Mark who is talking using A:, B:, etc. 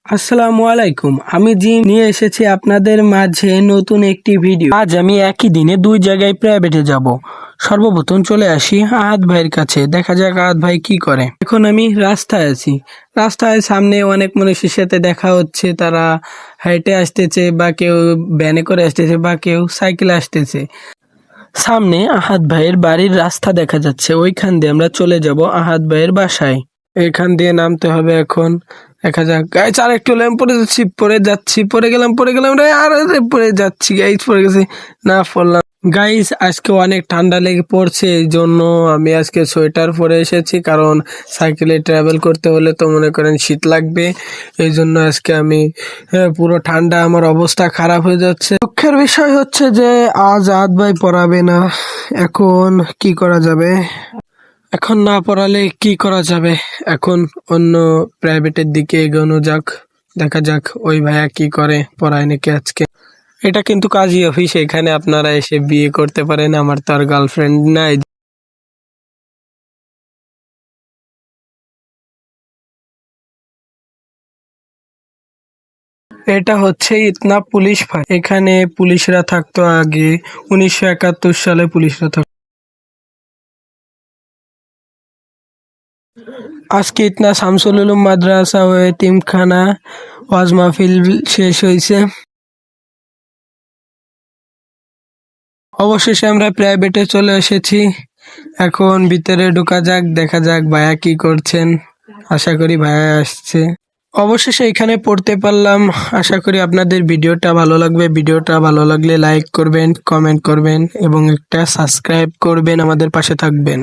A: আসসালামু আলাইকুম। আমি জিম নিয়ে এসেছি আপনাদের মাঝে নতুন একটি ভিডিও। আজ আমি একই দিনে দুই জায়গায় প্রাইভেটে যাব। সর্বপ্রথম চলে আসি আহাদ ভাইয়ের কাছে, দেখা যাক আহাদ ভাই কি করে। এখন আমি রাস্তায় আছি, রাস্তায় সামনে অনেক মানুষের সাথে দেখা হচ্ছে, তারা হেঁটে আসতেছে বা কেউ ভ্যানে করে আসতেছে বা কেউ সাইকেলে আসতেছে। সামনে আহাদ ভাইয়ের বাড়ির রাস্তা দেখা যাচ্ছে, ওইখান দিয়ে আমরা চলে যাব আহাদ ভাইয়ের বাসায়। এখান দিয়ে নামতে হবে এখন। দেখা যাক গাইস, আর একটু হলে আমি পড়ে গেলাম রে, আর পড়ে যাচ্ছি গাইস, পড়ে গেছি, না পড়লাম। গাইস আজকে অনেক ঠান্ডা লেগে পড়ছে, এই জন্য আমি আজকে সোয়েটার পরে এসেছি, কারণ সাইকেলে ট্রাভেল করতে হলে তো মনে করেন শীত লাগবে। এই জন্য আজকে আমি পুরো ঠান্ডা, আমার অবস্থা খারাপ হয়ে যাচ্ছে। দুঃখের বিষয় হচ্ছে যে আজ আহাদ ভাই পড়াবে না। এখন কি করা যাবে? এখন না পড়ালে কি করা যাবে? এখন অন্য প্রাইভেটের দিকে এগোনো যাক, দেখা যাক ওই ভাইয়া কি করে, পড়ায় নাকি আজকে। এটা কিন্তু কাজী অফিস, এখানে আপনারা এসে বিয়ে করতে পারেন, আমার তো আর গার্লফ্রেন্ড নাই। এটা হচ্ছে ইতনা পুলিশ ফাঁড়ি, এখানে পুলিশরা থাকতো আগে, 1971 সালে পুলিশরা থাকতো। আজকে ইতনা শামসুল উলুম মাদ্রাসা ও এতিমখানা ওয়াজ মাহফিল শেষ হয়েছে। অবশেষে আমরা প্রাইভেটে চলে এসেছি, এখন ভিতরে ঢোকা যাক, দেখা যাক ভাইয়া কি করছেন। আশা করি ভাইয়া আসছে। অবশেষে এখানে পড়তে পারলাম। আশা করি আপনাদের ভিডিওটা ভালো লাগবে। ভিডিওটা ভালো লাগলে লাইক করবেন, কমেন্ট করবেন এবং একটা সাবস্ক্রাইব করবেন, আমাদের পাশে থাকবেন।